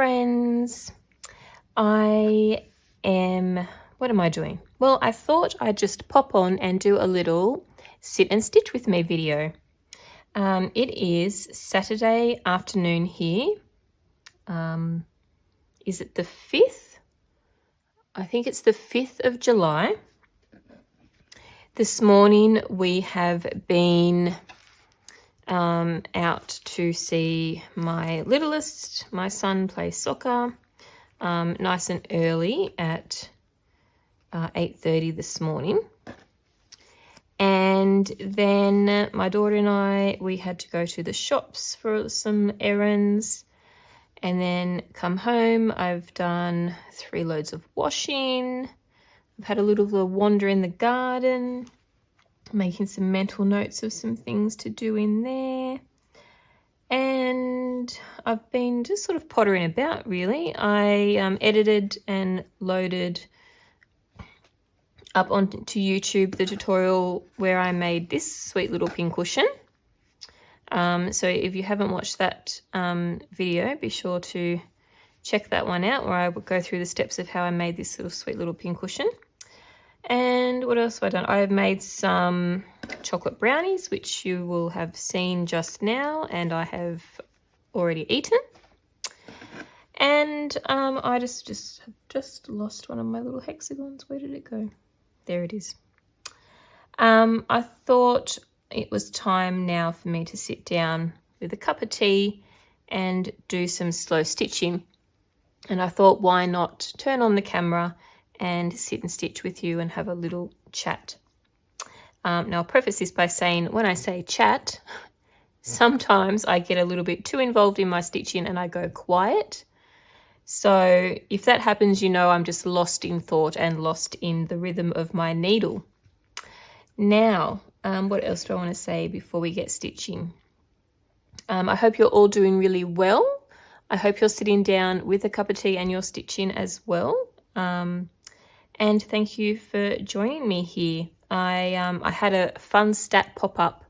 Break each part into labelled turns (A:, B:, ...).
A: friends. What am I doing? Well, I thought I'd just pop on and do a little sit and stitch with me video. It is Saturday afternoon here. Is it the 5th? I think it's the 5th of July. This morning we have been out to see my littlest, my son, play soccer, nice and early at 8:30 this morning. And then my daughter and we had to go to the shops for some errands and then come home. I've done 3 loads of washing. I've had a little wander in the garden, making some mental notes of some things to do in there. And I've been just sort of pottering about, really. I edited and loaded up onto YouTube the tutorial where I made this sweet little pincushion. So if you haven't watched that video, be sure to check that one out, where I would go through the steps of how I made this little sweet little pincushion. And what else have I done? I have made some chocolate brownies, which you will have seen just now, and I have already eaten. And I just lost one of my little hexagons. Where did it go? There it is. I thought it was time now for me to sit down with a cup of tea and do some slow stitching. And I thought, why not turn on the camera and sit and stitch with you and have a little chat. Now, I'll preface this by saying, when I say chat, sometimes I get a little bit too involved in my stitching and I go quiet. So if that happens, you know I'm just lost in thought and lost in the rhythm of my needle. Now, what else do I want to say before we get stitching? I hope you're all doing really well. I hope you're sitting down with a cup of tea and you're stitching as well. And thank you for joining me here. I had a fun stat pop up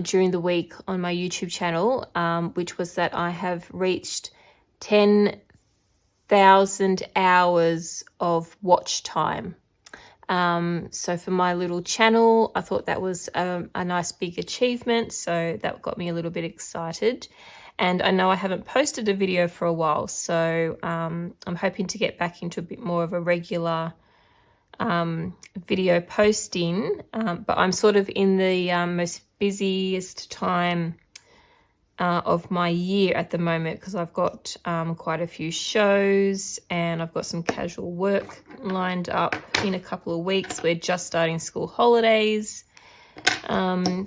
A: during the week on my YouTube channel, which was that I have reached 10,000 hours of watch time. So for my little channel, I thought that was a nice big achievement. So that got me a little bit excited. And I know I haven't posted a video for a while, so I'm hoping to get back into a bit more of a regular video posting. But I'm sort of in the most busiest time of my year at the moment, because I've got quite a few shows and I've got some casual work lined up in a couple of weeks. We're just starting school holidays.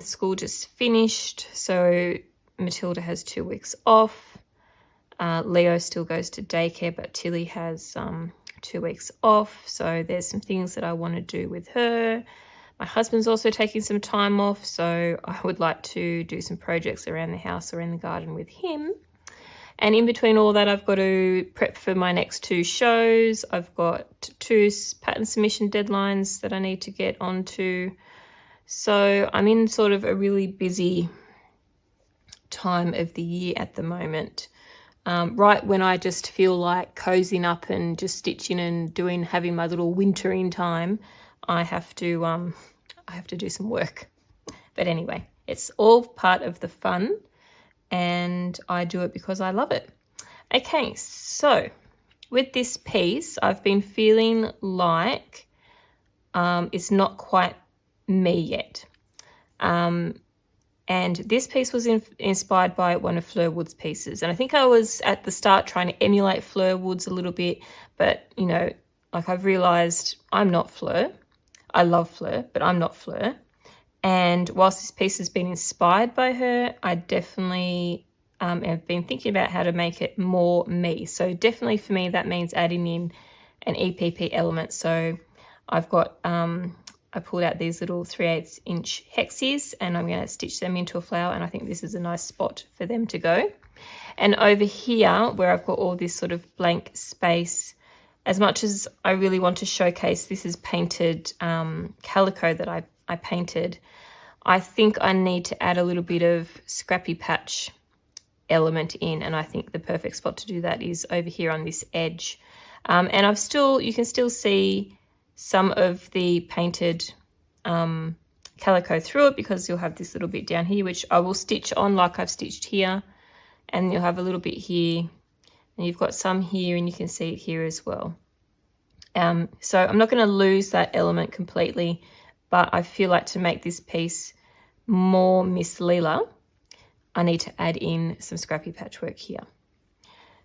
A: School just finished, so Matilda has 2 weeks off. Leo still goes to daycare, but Tilly has 2 weeks off. So there's some things that I want to do with her. My husband's also taking some time off, so I would like to do some projects around the house or in the garden with him. And in between all that, I've got to prep for my next 2 shows. I've got 2 pattern submission deadlines that I need to get onto. So I'm in sort of a really busy time of the year at the moment. Right when I just feel like cozying up and just stitching and having my little wintering time, I have to do some work. But anyway, it's all part of the fun and I do it because I love it. Okay, so with this piece, I've been feeling like it's not quite me yet. And this piece was inspired by one of Fleur Wood's pieces. And I think I was at the start trying to emulate Fleur Wood's a little bit, but, you know, like I've realised I'm not Fleur. I love Fleur, but I'm not Fleur. And whilst this piece has been inspired by her, I definitely have been thinking about how to make it more me. So definitely for me, that means adding in an EPP element. So I've got... I pulled out these little 3/8 inch hexies and I'm going to stitch them into a flower, and I think this is a nice spot for them to go. And over here, where I've got all this sort of blank space, as much as I really want to showcase this is painted calico that I painted, I think I need to add a little bit of Scrappy patch element in, and I think the perfect spot to do that is over here on this edge. And you can still see some of the painted calico through it, because you'll have this little bit down here, which I will stitch on like I've stitched here, and you'll have a little bit here, and you've got some here, and you can see it here as well. So I'm not going to lose that element completely, but I feel like to make this piece more Miss Leela, I need to add in some Scrappy patchwork here.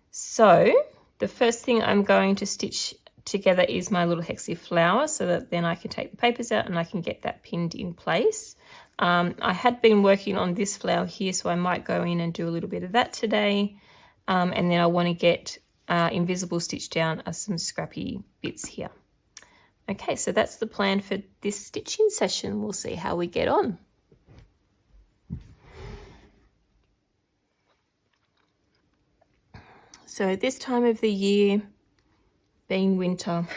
A: So the first thing I'm going to stitch together is my little hexy flower, so that then I can take the papers out and I can get that pinned in place. I had been working on this flower here, so I might go in and do a little bit of that today. And then I want to get invisible stitch down some scrappy bits here. Okay, so that's the plan for this stitching session. We'll see how we get on. So this time of the year, being winter,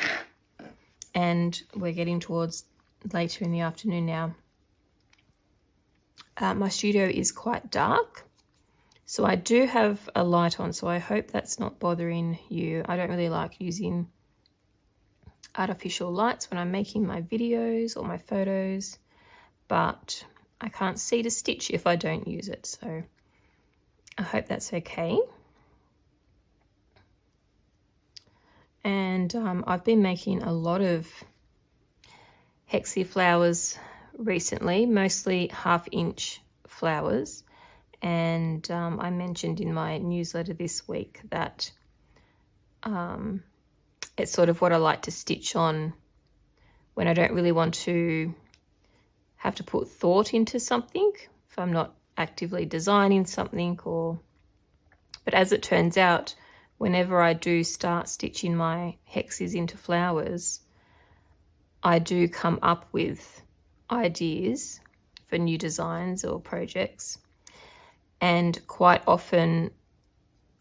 A: and we're getting towards later in the afternoon now, my studio is quite dark. So I do have a light on, so I hope that's not bothering you. I don't really like using artificial lights when I'm making my videos or my photos, but I can't see to stitch if I don't use it. So I hope that's okay. And I've been making a lot of hexy flowers recently, mostly 1/2 inch flowers. And I mentioned in my newsletter this week that it's sort of what I like to stitch on when I don't really want to have to put thought into something, if I'm not actively designing something. But as it turns out, whenever I do start stitching my hexes into flowers, I do come up with ideas for new designs or projects. And quite often,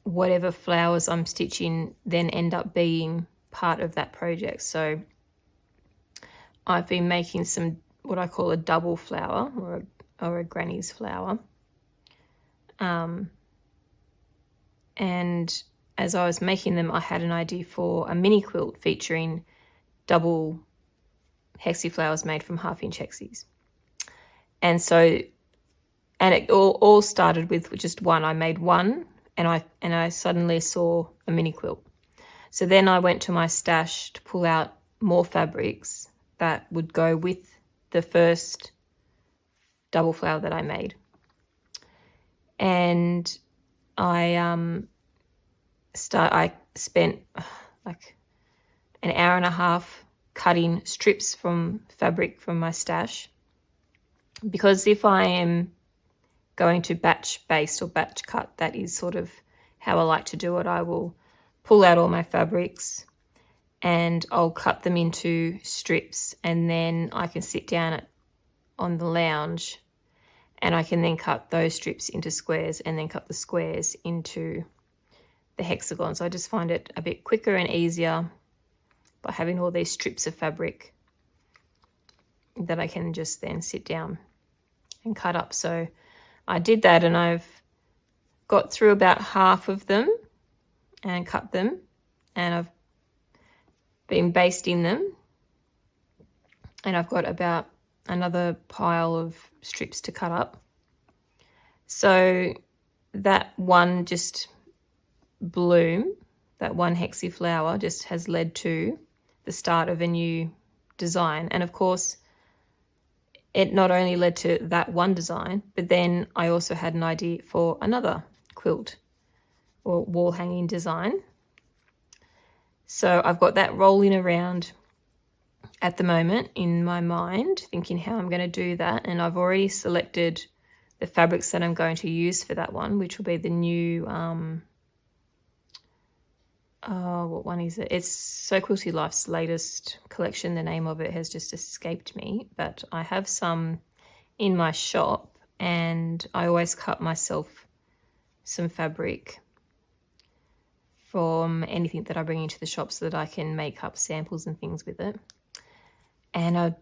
A: whatever flowers I'm stitching then end up being part of that project. So I've been making some, what I call a double flower, or a granny's flower. And as I was making them, I had an idea for a mini quilt featuring double hexy flowers made from 1/2 inch hexies. And it all started with just one. I made one, and I suddenly saw a mini quilt. So then I went to my stash to pull out more fabrics that would go with the first double flower that I made. And I spent like an hour and a half cutting strips from fabric from my stash, because if I am going to batch baste or batch cut, that is sort of how I like to do it. I will pull out all my fabrics and I'll cut them into strips, and then I can sit down on the lounge and I can then cut those strips into squares and then cut the squares into the hexagons. I just find it a bit quicker and easier by having all these strips of fabric that I can just then sit down and cut up. So I did that, and I've got through about half of them and cut them, and I've been basting them, and I've got about another pile of strips to cut up. So that one just bloom, that one hexy flower just has led to the start of a new design. And of course, it not only led to that one design, but then I also had an idea for another quilt or wall hanging design. So I've got that rolling around at the moment in my mind, thinking how I'm going to do that. And I've already selected the fabrics that I'm going to use for that one, which will be the new, what one is it? It's So Quilty Life's latest collection. The name of it has just escaped me, but I have some in my shop, and I always cut myself some fabric from anything that I bring into the shop so that I can make up samples and things with it. And I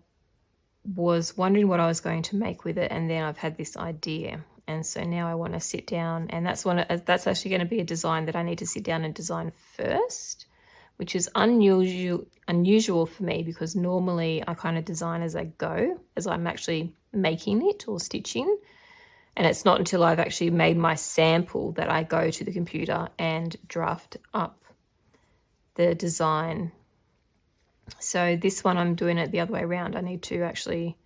A: was wondering what I was going to make with it, and then I've had this idea, And so now I want to sit down, and that's actually going to be a design that I need to sit down and design first, which is unusual for me, because normally I kind of design as I go, as I'm actually making it or stitching. And it's not until I've actually made my sample that I go to the computer and draft up the design. So this one, I'm doing it the other way around. I need to actually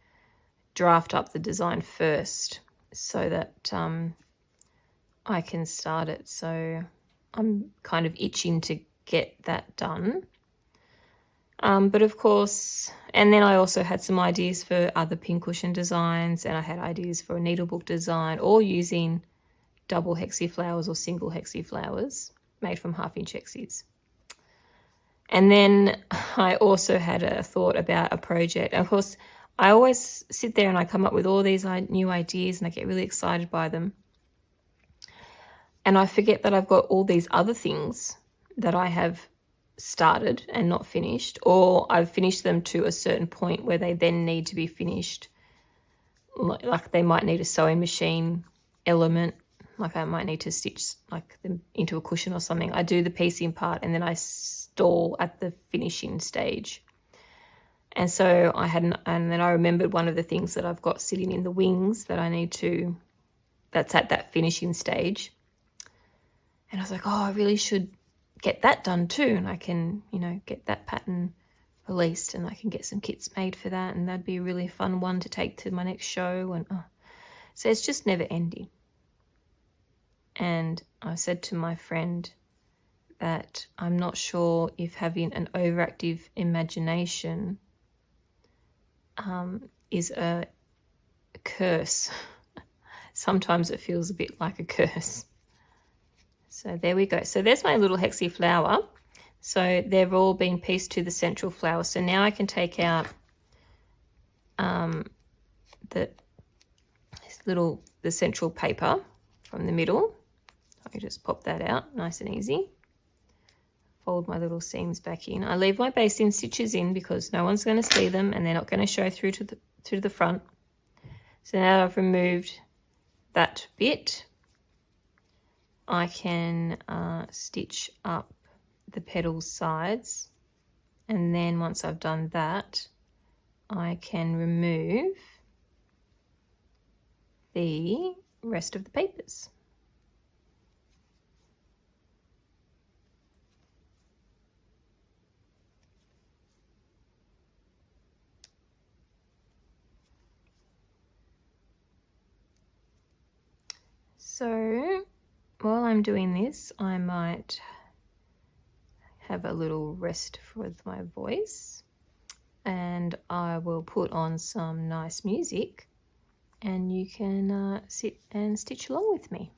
A: draft up the design first so that I can start it. So I'm kind of itching to get that done. But of course, and then I also had some ideas for other pincushion designs, and I had ideas for a needlebook design, all using double hexie flowers or single hexie flowers made from 1/2-inch hexies. And then I also had a thought about a project. And of course, I always sit there and I come up with all these new ideas, and I get really excited by them. And I forget that I've got all these other things that I have started and not finished, or I've finished them to a certain point where they then need to be finished. Like they might need a sewing machine element, like I might need to stitch like them into a cushion or something. I do the piecing part and then I stall at the finishing stage. And so and then I remembered one of the things that I've got sitting in the wings that I need to, that's at that finishing stage. And I was like, oh, I really should get that done too. And I can, get that pattern released, and I can get some kits made for that. And that'd be a really fun one to take to my next show. And so it's just never ending. And I said to my friend that I'm not sure if having an overactive imagination is a curse. Sometimes it feels a bit like a curse. So there we go. So there's my little hexie flower. So they've all been pieced to the central flower. So now I can take out the central paper from the middle. I can just pop that out nice and easy. Fold my little seams back in. I leave my basting stitches in because no one's going to see them and they're not going to show through to the front. So now I've removed that bit, I can stitch up the petal sides, and then once I've done that, I can remove the rest of the papers. So while I'm doing this, I might have a little rest with my voice, and I will put on some nice music, and you can sit and stitch along with me.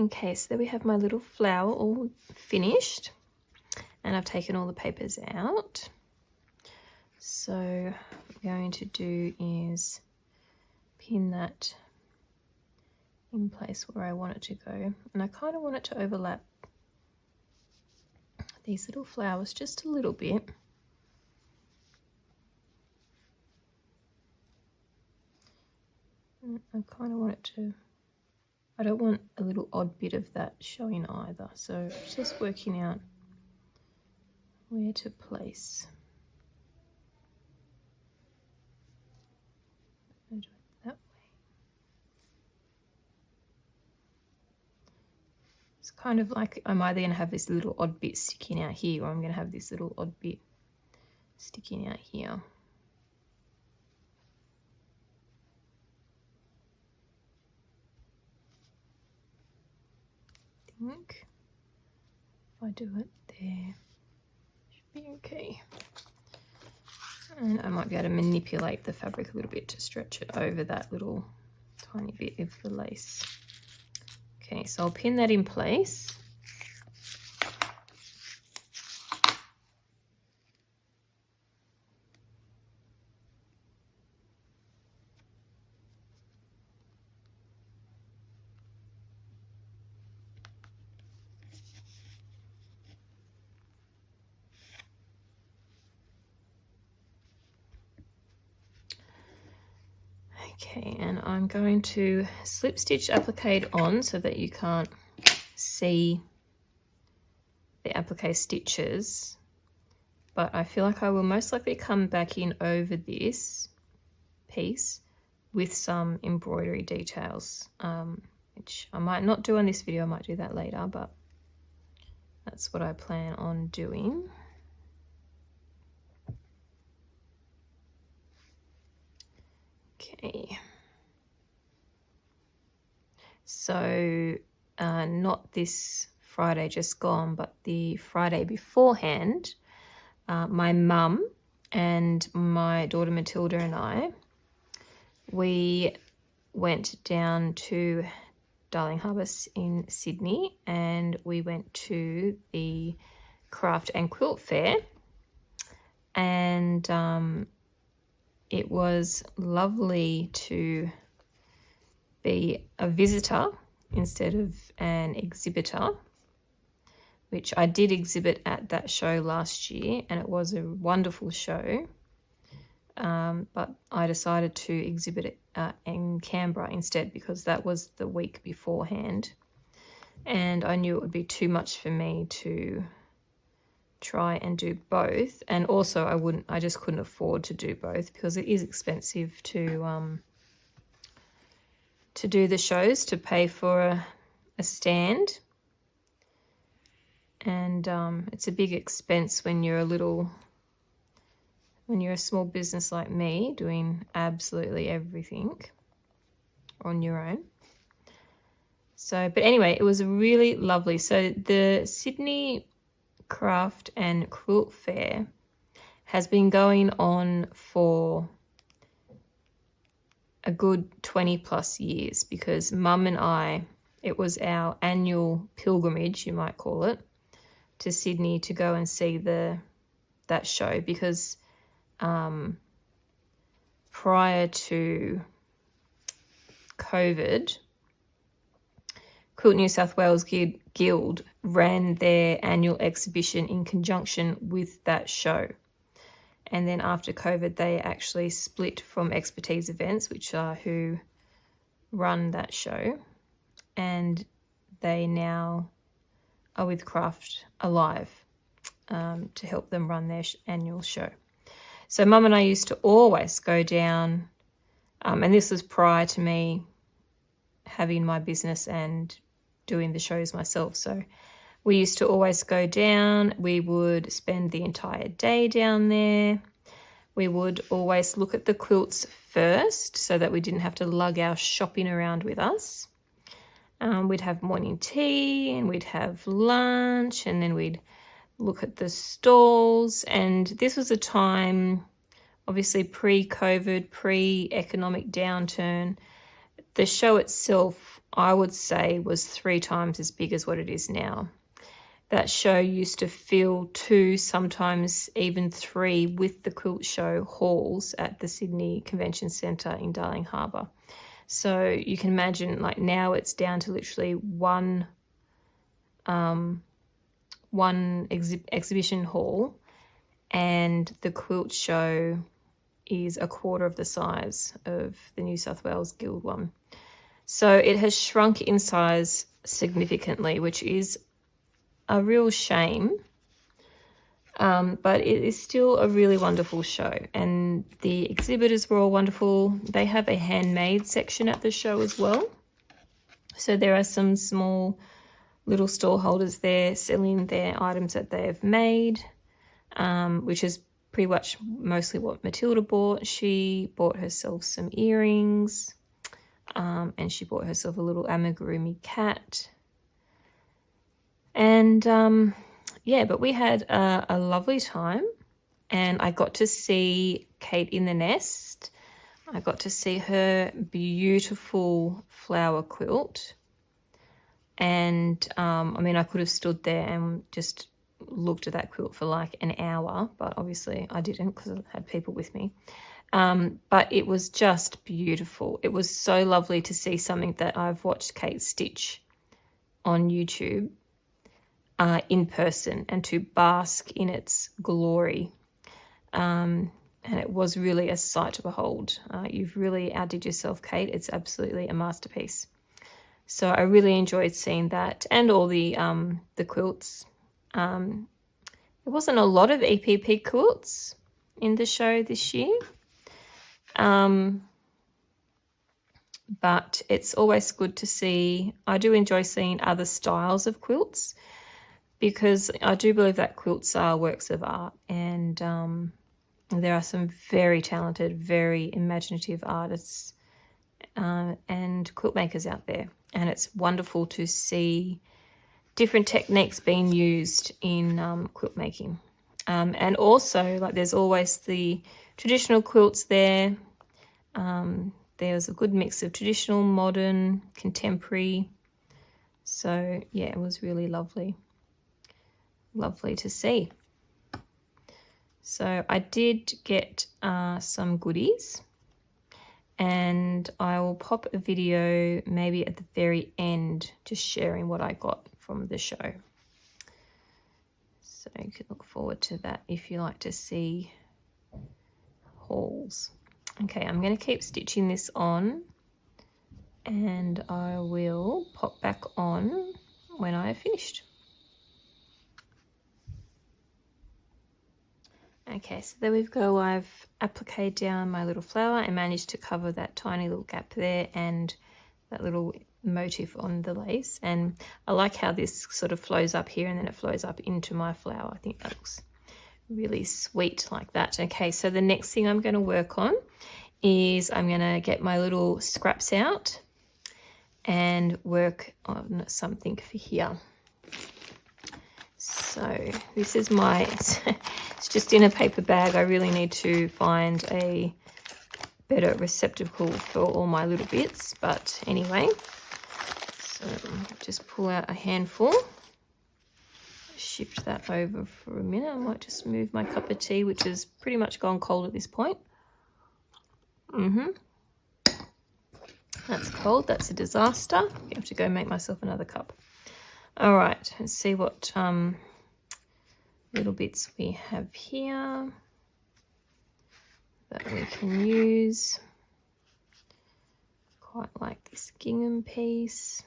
A: Okay, so there we have my little flower all finished, and I've taken all the papers out. So what I'm going to do is pin that in place where I want it to go, and I kind of want it to overlap these little flowers just a little bit. I kind of want it to, I don't want a little odd bit of that showing either, so just working out where to place. I'll do it that way. It's kind of like I'm either going to have this little odd bit sticking out here, or I'm going to have this little odd bit sticking out here. I think if I do it there, should be okay. And I might be able to manipulate the fabric a little bit to stretch it over that little tiny bit of the lace. Okay, so I'll pin that in place. Okay, and I'm going to slip stitch applique on so that you can't see the applique stitches, but I feel like I will most likely come back in over this piece with some embroidery details, which I might not do on this video, I might do that later, but that's what I plan on doing. Okay, so not this Friday just gone, but the Friday beforehand, my mum and my daughter Matilda and I, we went down to Darling Harbours in Sydney, and we went to the Craft and Quilt Fair, and it was lovely to be a visitor instead of an exhibitor, which I did exhibit at that show last year, and it was a wonderful show. But I decided to exhibit it in Canberra instead, because that was the week beforehand, and I knew it would be too much for me to try and do both, and also I just couldn't afford to do both because it is expensive to do the shows, to pay for a stand, and it's a big expense when you're a small business like me doing absolutely everything on your own. So, but anyway, it was really lovely. So the Sydney Craft and Quilt Fair has been going on for a good 20 plus years, because Mum and I, it was our annual pilgrimage, you might call it, to Sydney to go and see that show, because prior to COVID, Quilt New South Wales Guild ran their annual exhibition in conjunction with that show. And then after COVID, they actually split from Expertise Events, which are who run that show. And they now are with Craft Alive to help them run their annual show. So Mum and I used to always go down, and this was prior to me having my business and doing the shows myself. So we used to always go down. We would spend the entire day down there. We would always look at the quilts first so that we didn't have to lug our shopping around with us. We'd have morning tea and we'd have lunch, and then we'd look at the stalls. And this was a time, obviously pre-COVID, pre-economic downturn. The show itself, I would say, was 3 times as big as what it is now. That show used to fill 2, sometimes even 3 with the quilt show halls at the Sydney Convention Centre in Darling Harbour. So you can imagine, like, now it's down to literally one exhibition hall, and the quilt show is a quarter of the size of the New South Wales Guild one. So it has shrunk in size significantly, which is a real shame, but it is still a really wonderful show, and the exhibitors were all wonderful. They have a handmade section at the show as well, so there are some small little stall holders there selling their items that they have made, which is pretty much mostly what Matilda bought. She bought herself some earrings, and she bought herself a little amigurumi cat. And yeah, but we had a lovely time, and I got to see Kate in the nest. I got to see her beautiful flower quilt. And I mean, I could have stood there and just looked at that quilt for like an hour, but obviously I didn't because I had people with me. But it was just beautiful. It was so lovely to see something that I've watched Kate stitch on YouTube in person, and to bask in its glory. And it was really a sight to behold. You've really outdid yourself, Kate. It's absolutely a masterpiece. So I really enjoyed seeing that, and all the quilts. There wasn't a lot of EPP quilts in the show this year, but it's always good to see. I do enjoy seeing other styles of quilts, because I do believe that quilts are works of art, and there are some very talented, very imaginative artists and quilt makers out there, and it's wonderful to see different techniques being used in quilt making. And also, like, there's always the traditional quilts there. There's a good mix of traditional, modern, contemporary. So yeah, it was really lovely. Lovely to see. So I did get some goodies, and I will pop a video maybe at the very end just sharing what I got from the show. So you can look forward to that if you like to see hauls. Okay, I'm going to keep stitching this on, and I will pop back on when I have finished. Okay, so there we go. I've appliqued down my little flower and managed to cover that tiny little gap there and that little motif on the lace. And I like how this sort of flows up here and then it flows up into my flower. I think that looks really sweet like that. Okay, so the next thing I'm going to work on is I'm going to get my little scraps out and work on something for here. So this is my, it's just in a paper bag. I really need to find a better receptacle for all my little bits. But anyway, so just pull out a handful, shift that over for a minute. I might just move my cup of tea, which has pretty much gone cold at this point. That's cold. That's a disaster. I have to go make myself another cup. All right, let's see what little bits we have here that we can use. Quite like this gingham piece.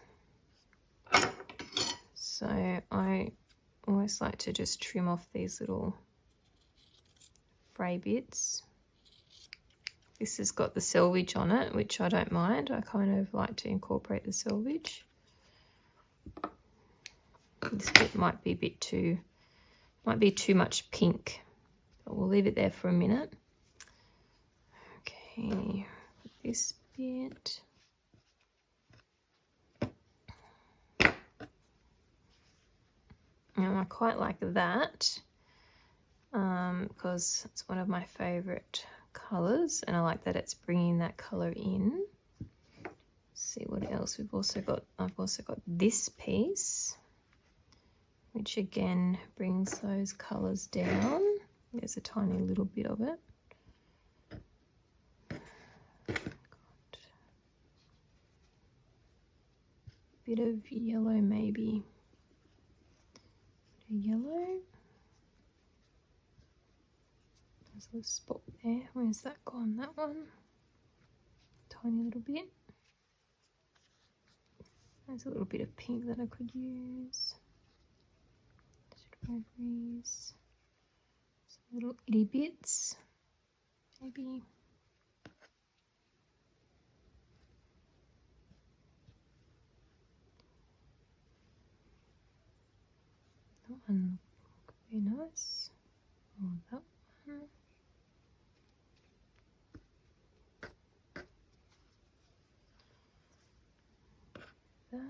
A: So I always like to just trim off these little fray bits. This has got the selvage on it, which I don't mind. I kind of like to incorporate the selvage. This bit might be a bit too, might be too much pink, but we'll leave it there for a minute. Okay, this bit. And I quite like that because it's one of my favourite colours, and I like that it's bringing that colour in. see what else we've also got. I've also got this piece, which again brings those colours down. There's a tiny little bit of it. Got a bit of yellow maybe. Yellow. There's a little spot there. Where's that gone? That one. Tiny little bit. There's a little bit of pink that I could use. Strawberries. Some little itty bits. Maybe. That one could be nice. Or that one. That.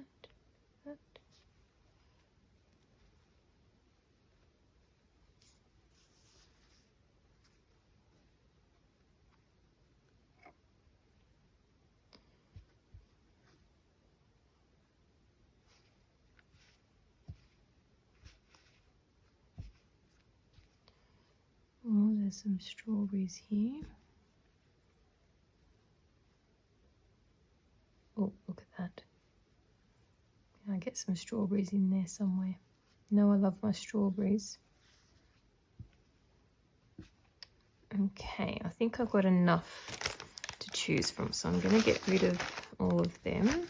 A: Oh, there's some strawberries here. Oh, look at that. I get some strawberries in there somewhere. No, I love my strawberries. Okay, I think I've got enough to choose from, so I'm going to get rid of all of them.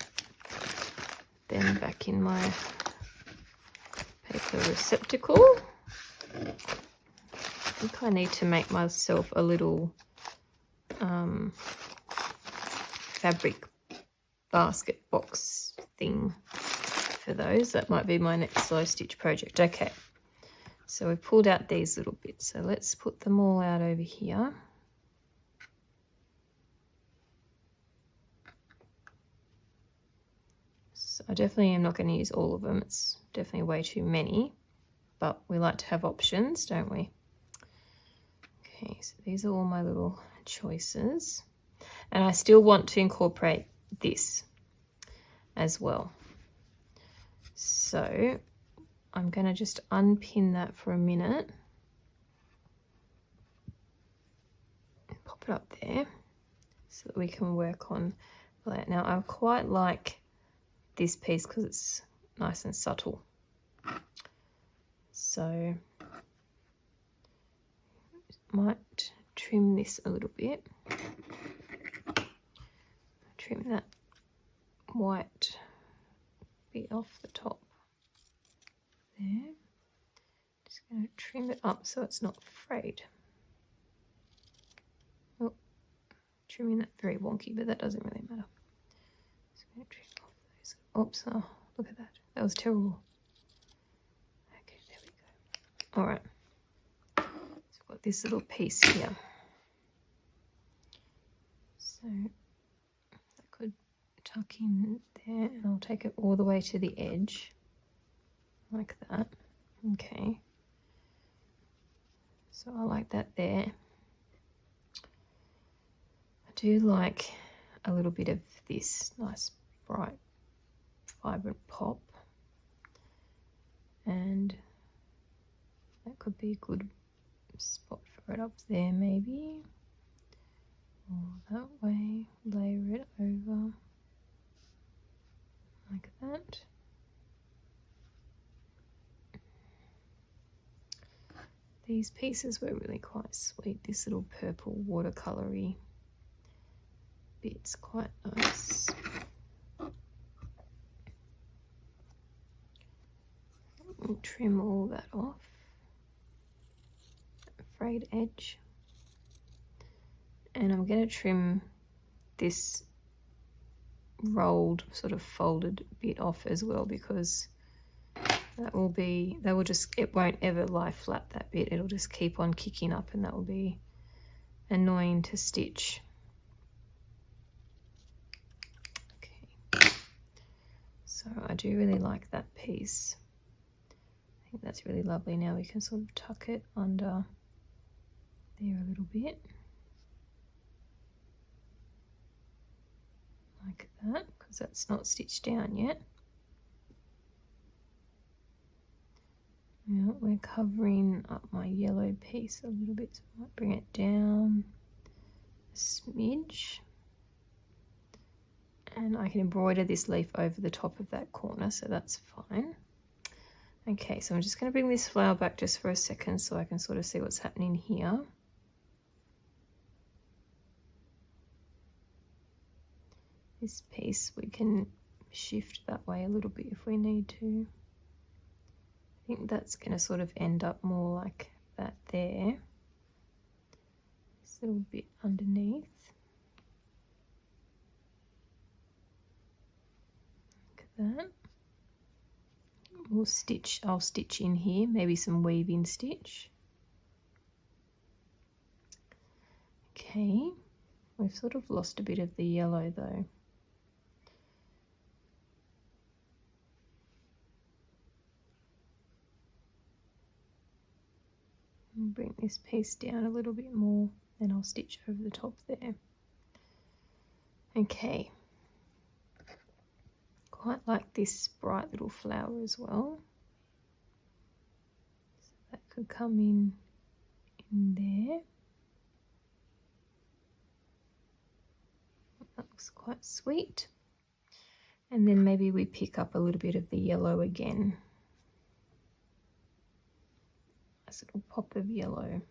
A: Then back in my paper receptacle. I think I need to make myself a little fabric basket box thing for those. That might be my next slow stitch project. Okay, so we pulled out these little bits, so let's put them all out over here. So I definitely am not going to use all of them. It's definitely way too many, but we like to have options, don't we? Okay, so these are all my little choices, and I still want to incorporate this as well. So I'm going to just unpin that for a minute, pop it up there so that we can work on that. Now I quite like this piece because it's nice and subtle. So might trim this a little bit. Trim that white bit off the top there. Just going to trim it up so it's not frayed. Oh, trimming that very wonky, but that doesn't really matter. Just going to trim off those. Oops, oh, look at that. That was terrible. Okay, there we go. All right. So I've got this little piece here. So I could tuck in there, and I'll take it all the way to the edge like that. Okay, so I like that there. I do like a little bit of this nice bright vibrant pop, and that could be a good spot for it up there maybe, or that way. Layer it over like that. These pieces were really quite sweet. This little purple watercolory bit's quite nice. We'll trim all that off. Frayed edge. And I'm going to trim this rolled sort of folded bit off as well, because it won't ever lie flat, that bit. It'll just keep on kicking up, and that will be annoying to stitch. Okay, so I do really like that piece. I think that's really lovely. Now we can sort of tuck it under there a little bit. Like like that, because that's not stitched down yet. Now we're covering up my yellow piece a little bit, so I might bring it down a smidge. And I can embroider this leaf over the top of that corner, so that's fine. Okay, so I'm just going to bring this flower back just for a second so I can sort of see what's happening here. This piece we can shift that way a little bit if we need to. I think that's going to sort of end up more like that there. This little bit underneath. Like that. I'll stitch in here, maybe some weaving stitch. Okay, we've sort of lost a bit of the yellow though. Bring this piece down a little bit more, then I'll stitch over the top there. Okay, quite like this bright little flower as well, so that could come in there. That looks quite sweet. And then maybe we pick up a little bit of the yellow again. Nice little pop of yellow.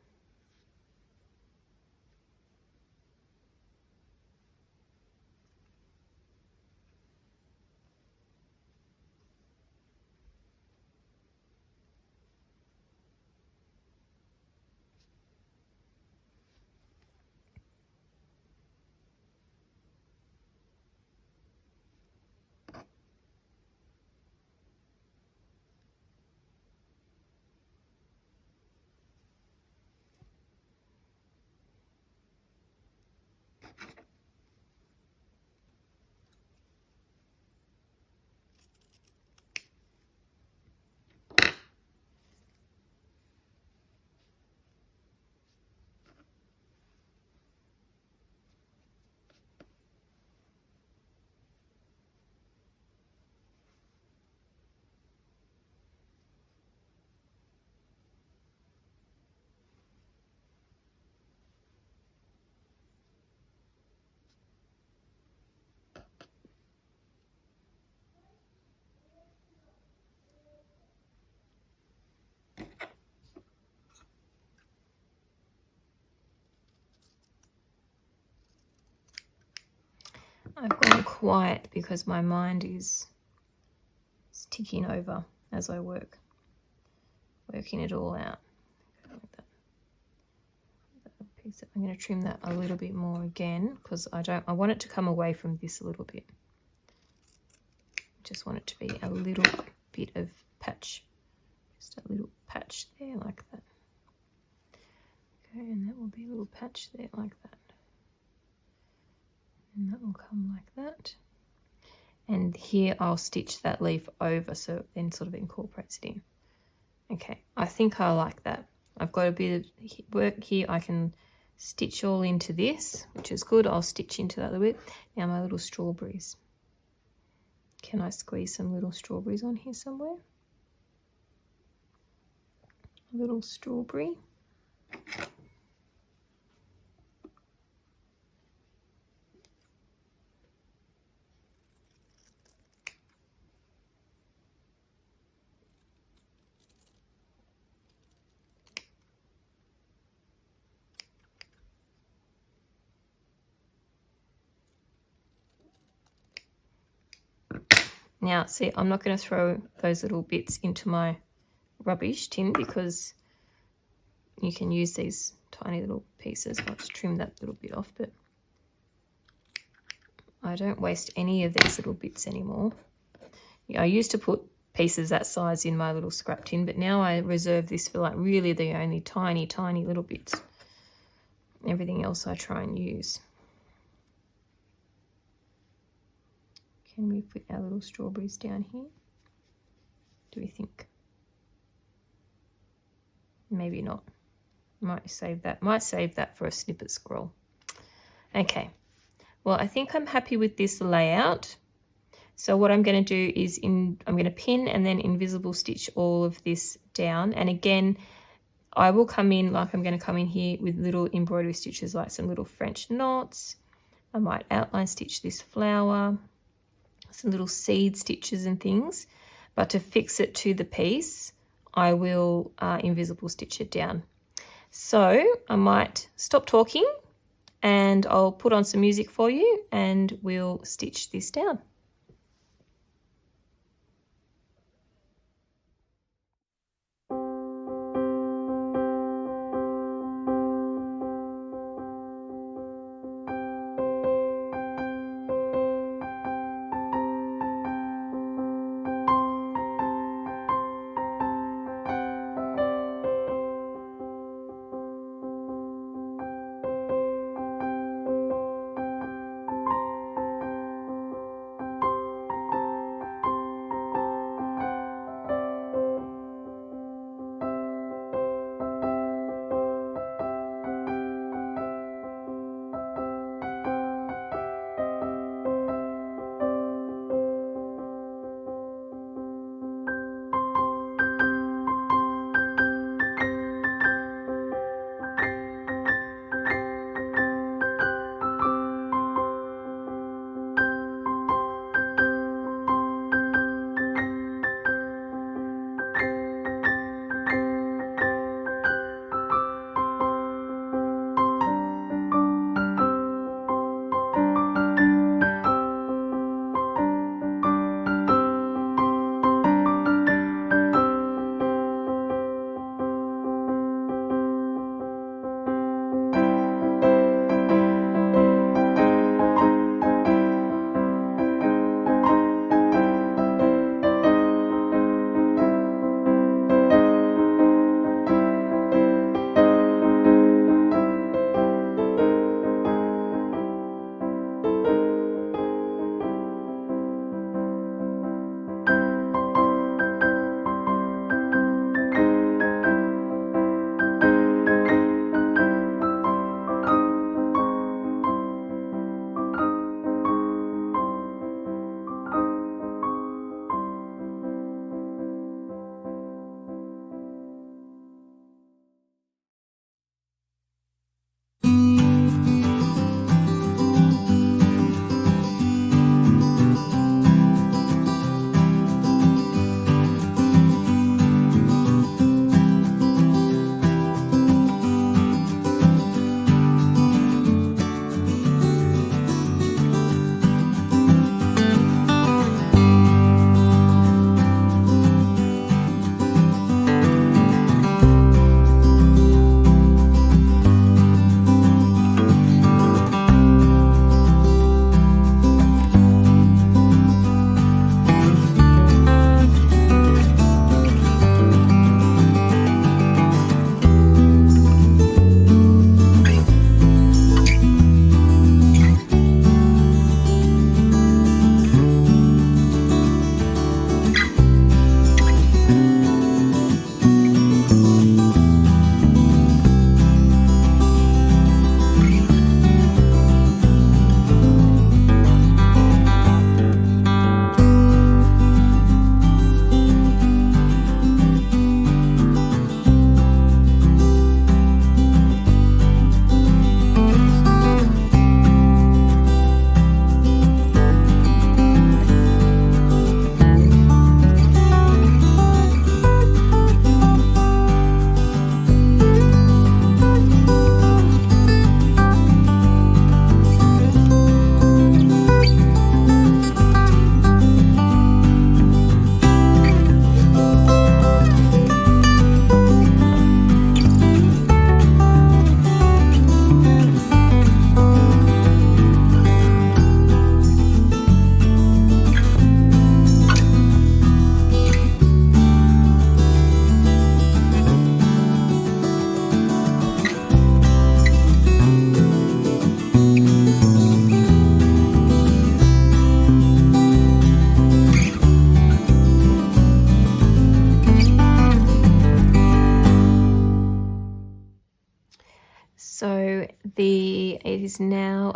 A: I've gone quiet because my mind is ticking over as I work, working it all out. Like that. Piece. I'm going to trim that a little bit more again because I want it to come away from this a little bit. Just want it to be a little bit of patch, just a little patch there like that. Okay, and that will be a little patch there like that. And that will come like that. And here I'll stitch that leaf over so it then sort of incorporates it in. Okay, I think I like that. I've got a bit of work here. I can stitch all into this, which is good. I'll stitch into that a little bit. Now my little strawberries. Can I squeeze some little strawberries on here somewhere? A little strawberry. Now, see, I'm not going to throw those little bits into my rubbish tin because you can use these tiny little pieces. I'll just trim that little bit off, but I don't waste any of these little bits anymore. Yeah, I used to put pieces that size in my little scrap tin, but now I reserve this for like really the only tiny, tiny little bits. Everything else I try and use. Can we put our little strawberries down here? Do we think? Maybe not. Might save that. Might save that for a snippet scroll. Okay. Well, I think I'm happy with this layout. So what I'm going to do is I'm going to pin and then invisible stitch all of this down. And again, I will come in, like I'm going to come in here with little embroidery stitches, like some little French knots. I might outline stitch this flower, some little seed stitches and things. But to fix it to the piece, I will invisible stitch it down. So I might stop talking and I'll put on some music for you and we'll stitch this down.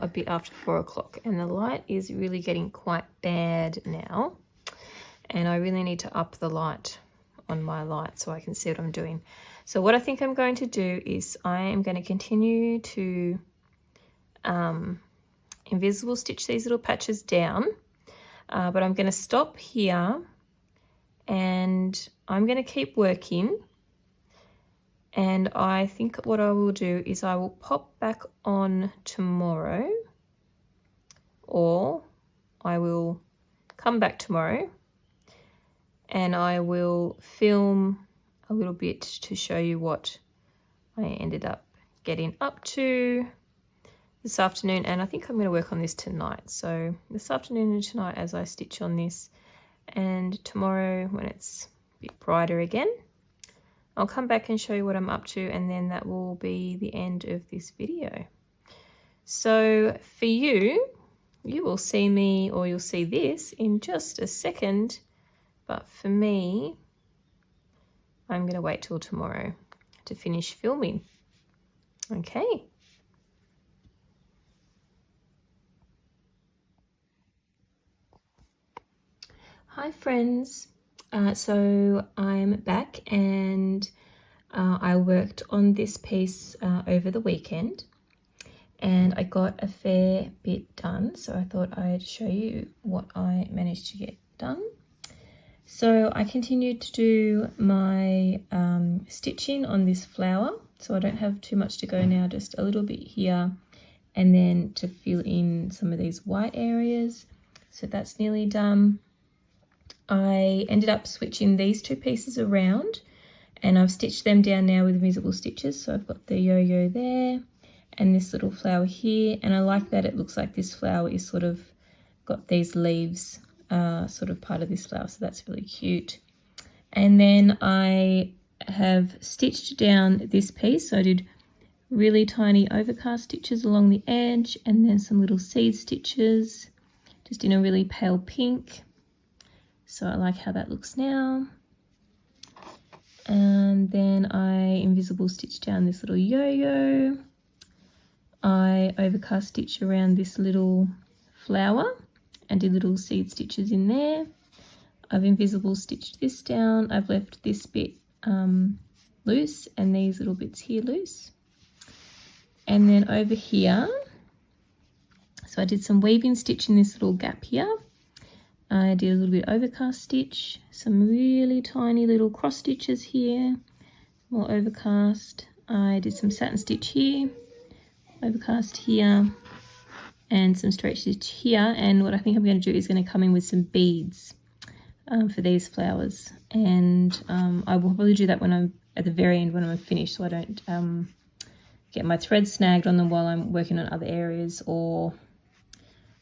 A: bit after 4 o'clock, and the light is really getting quite bad now, and I really need to up the light on my light so I can see what I'm doing. So what I think I'm going to do is I am going to continue to invisible stitch these little patches down, but I'm going to stop here and I'm going to keep working. And I think what I will do is I will pop back on tomorrow, or I will come back tomorrow and I will film a little bit to show you what I ended up getting up to this afternoon. And I think I'm going to work on this tonight. So this afternoon and tonight as I stitch on this, and tomorrow when it's a bit brighter again, I'll come back and show you what I'm up to, and then that will be the end of this video. So for you, you will see me, or you'll see this in just a second, but for me, I'm going to wait till tomorrow to finish filming. Okay. Hi friends. So I'm back, and I worked on this piece over the weekend, and I got a fair bit done, so I thought I'd show you what I managed to get done. So I continued to do my stitching on this flower, so I don't have too much to go now, just a little bit here, and then to fill in some of these white areas. So that's nearly done. I ended up switching these two pieces around, and I've stitched them down now with invisible stitches. So I've got the yo-yo there and this little flower here, and I like that it looks like this flower is sort of got these leaves sort of part of this flower, so that's really cute. And then I have stitched down this piece, so I did really tiny overcast stitches along the edge, and then some little seed stitches just in a really pale pink. So I like how that looks now. And then I invisible stitch down this little yo-yo. I overcast stitch around this little flower and did little seed stitches in there. I've invisible stitched this down. I've left this bit loose and these little bits here loose. And then over here, so I did some weaving stitch in this little gap here. I did a little bit overcast stitch, some really tiny little cross stitches here, more overcast. I did some satin stitch here, overcast here, and some straight stitch here. And what I think I'm going to do is going to come in with some beads for these flowers. And I will probably do that when I'm at the very end, when I'm finished, so I don't get my threads snagged on them while I'm working on other areas or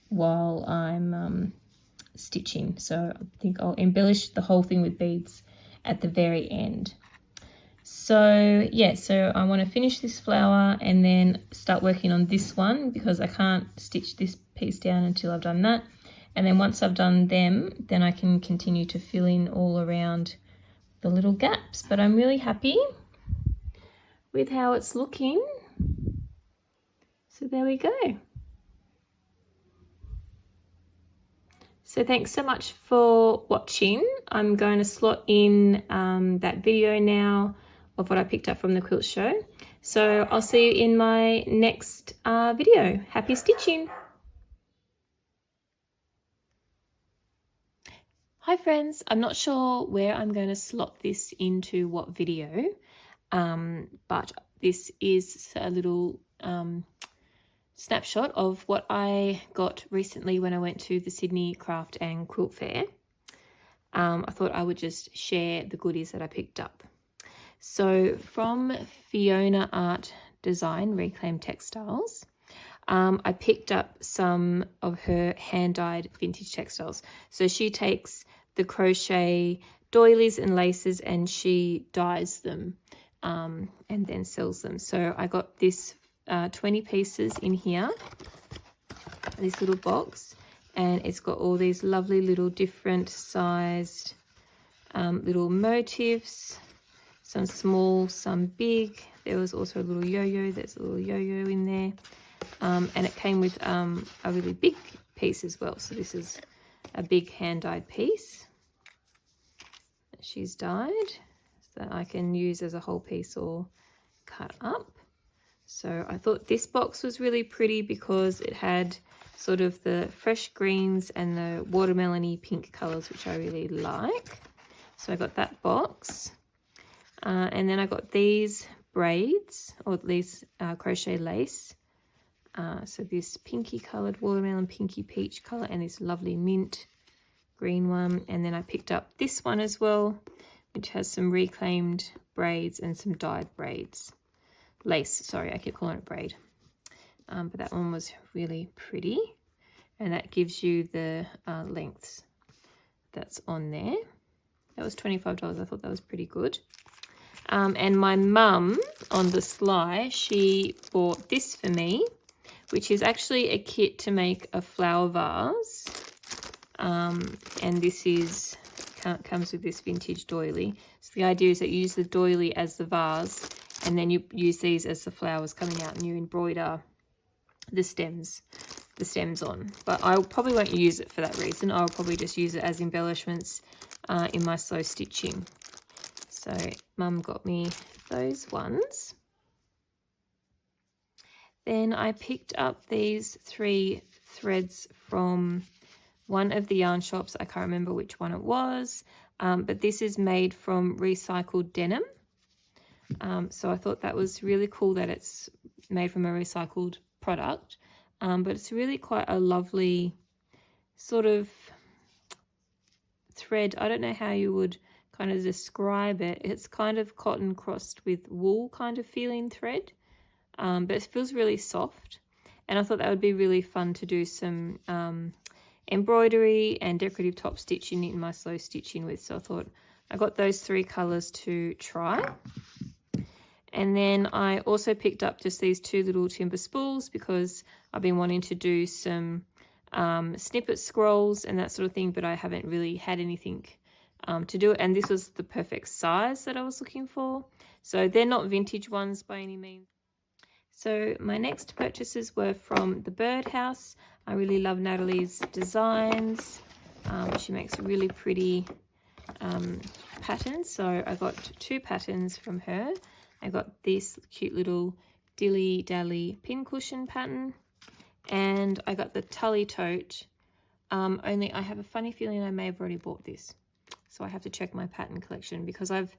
A: while I'm stitching. So I think I'll embellish the whole thing with beads at the very end. So yeah, so I want to finish this flower and then start working on this one, because I can't stitch this piece down until I've done that. And then once I've done them, then I can continue to fill in all around the little gaps. But I'm really happy with how it's looking. So there we go. So thanks so much for watching. I'm going to slot in that video now of what I picked up from the quilt show. So I'll see you in my next video. Happy stitching. Hi friends, I'm not sure where I'm going to slot this into what video, but this is a little snapshot of what I got recently when I went to the Sydney Craft and Quilt Fair. I thought I would just share the goodies that I picked up. So from Fiona Art Design, Reclaim Textiles, I picked up some of her hand-dyed vintage textiles. So she takes the crochet doilies and laces and she dyes them and then sells them. So I got this 20 pieces in here, this little box, and it's got all these lovely little different sized little motifs, some small, some big. There was also a little yo-yo, there's a little yo-yo in there. And it came with a really big piece as well. So this is a big hand-dyed piece that she's dyed that I can use as a whole piece or cut up. So I thought this box was really pretty because it had sort of the fresh greens and the watermelony pink colours, which I really like. So I got that box. And then I got these braids, or these crochet lace. So this pinky coloured watermelon, pinky peach colour, and this lovely mint green one. And then I picked up this one as well, which has some reclaimed braids and some dyed braids. Lace, sorry, I keep calling it braid. But that one was really pretty. And that gives you the lengths that's on there. That was $25. I thought that was pretty good. And my mum, on the sly, she bought this for me, which is actually a kit to make a flower vase. And this comes with this vintage doily. So the idea is that you use the doily as the vase, and then you use these as the flowers coming out, and you embroider the stems on. But I probably won't use it for that reason. I'll probably just use it as embellishments in my slow stitching. So Mum got me those ones. Then I picked up these 3 threads from one of the yarn shops. I can't remember which one it was, but this is made from recycled denim. So I thought that was really cool that it's made from a recycled product, but it's really quite a lovely sort of thread. I don't know how you would kind of describe it. It's kind of cotton crossed with wool kind of feeling thread, but it feels really soft, and I thought that would be really fun to do some embroidery and decorative top stitching in my slow stitching with. So I thought I got those 3 colours to try. And then I also picked up just these 2 little timber spools because I've been wanting to do some snippet scrolls and that sort of thing, but I haven't really had anything to do it. And this was the perfect size that I was looking for. So they're not vintage ones by any means. So my next purchases were from the Birdhouse. I really love Natalie's designs. She makes really pretty patterns. So I got 2 patterns from her. I got this cute little Dilly Dally pincushion pattern, and I got the Tully Tote, only I have a funny feeling I may have already bought this. So I have to check my pattern collection because I've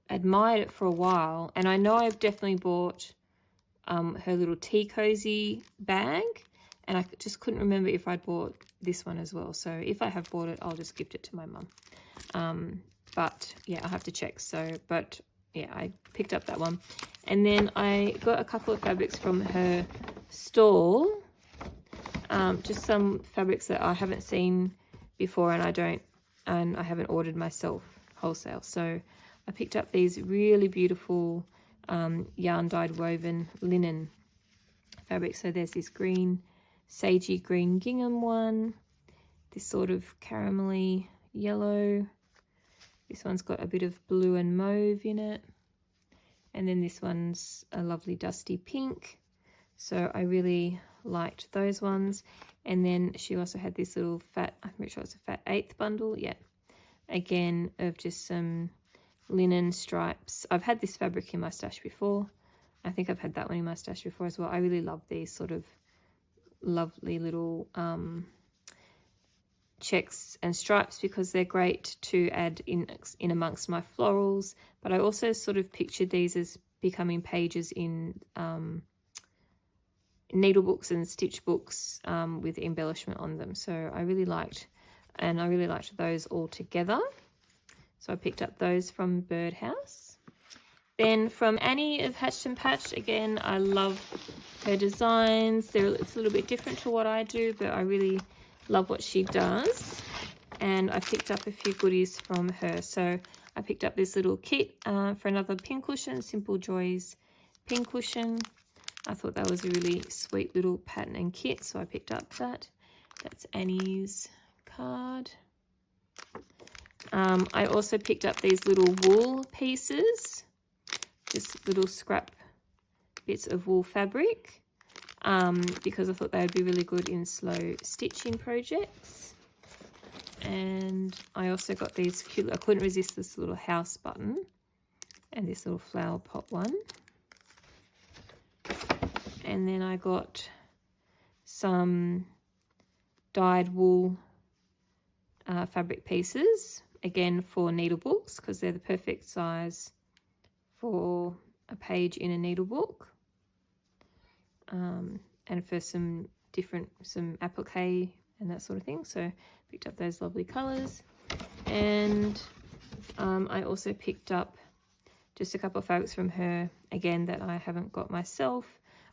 A: admired it for a while, and I know I've definitely bought her little tea cozy bag, and I just couldn't remember if I'd bought this one as well. So if I have bought it, I'll just gift it to my mum. But yeah, I'll have to check. But yeah, I picked up that one. And then I got a couple of fabrics from her stall. Just some fabrics that I haven't seen before, and I haven't ordered myself wholesale. So I picked up these really beautiful yarn dyed woven linen fabrics. So there's this green, sagey green gingham one, this sort of caramelly yellow. This one's got a bit of blue and mauve in it. And then this one's a lovely dusty pink. So I really liked those ones. And then she also had this little fat, I'm pretty sure it's a fat 1/8 bundle. Yeah. Again, of just some linen stripes. I've had this fabric in my stash before. I think I've had that one in my stash before as well. I really love these sort of lovely little checks and stripes because they're great to add in amongst my florals, but I also sort of pictured these as becoming pages in needle books and stitch books with embellishment on them. So I really liked those all together. So I picked up those from Birdhouse. Then from Annie of Hatched and Patched, again, I love her designs. It's a little bit different to what I do, but I really love what she does. And I picked up a few goodies from her. So I picked up this little kit for another pincushion, Simple Joys pincushion. I thought that was a really sweet little pattern and kit, so I picked up that. That's Annie's card. I also picked up these little wool pieces, just little scrap bits of wool fabric. because I thought they would be really good in slow stitching projects. And I also got these cute, I couldn't resist this little house button and this little flower pot one. And then I got some dyed wool fabric pieces, again for needle books, because they're the perfect size for a page in a needle book. And for some applique and that sort of thing. So picked up those lovely colours. And I also picked up just a couple of fabrics from her, again, that I haven't got myself.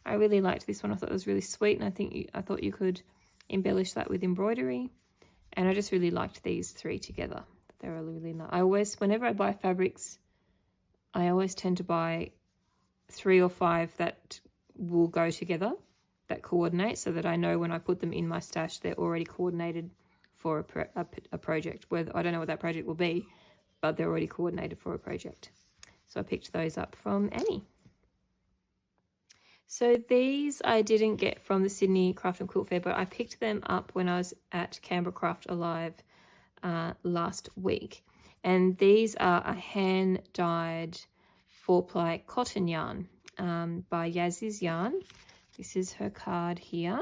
A: I really liked this one. I thought it was really sweet, and I thought you could embellish that with embroidery. And I just really liked these three together. They were really nice. Whenever I buy fabrics, I always tend to buy 3 or 5 that will go together, that coordinate, so that I know when I put them in my stash, they're already coordinated for a project. Whether I don't know what that project will be, but they're already coordinated for a project. So I picked those up from Annie. So these I didn't get from the Sydney Craft and Quilt Fair, but I picked them up when I was at Canberra Craft Alive last week. And these are a hand-dyed 4-ply cotton yarn by Yaz's Yarn. This is her card here.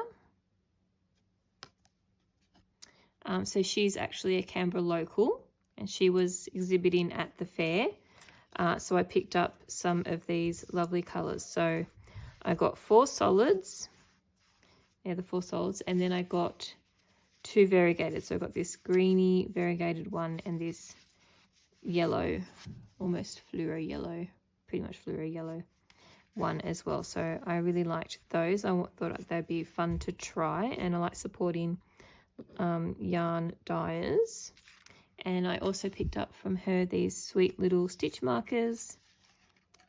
A: So she's actually a Canberra local, and she was exhibiting at the fair. So I picked up some of these lovely colours. So I got 4 solids. Yeah, the 4 solids. And then I got 2 variegated. So I got this greeny variegated one and this yellow, almost fluoro yellow, pretty much fluoro yellow one as well. So I really liked those. I thought they'd be fun to try, and I like supporting yarn dyers. And I also picked up from her these sweet little stitch markers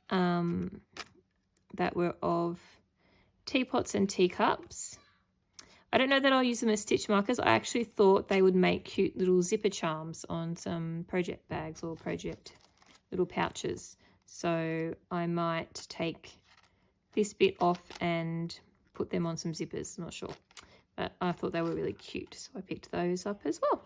A: that were of teapots and teacups. I don't know that I'll use them as stitch markers. I actually thought they would make cute little zipper charms on some project bags or project little pouches. So I might take this bit off and put them on some zippers. I'm not sure. But I thought they were really cute, so I picked those up as well.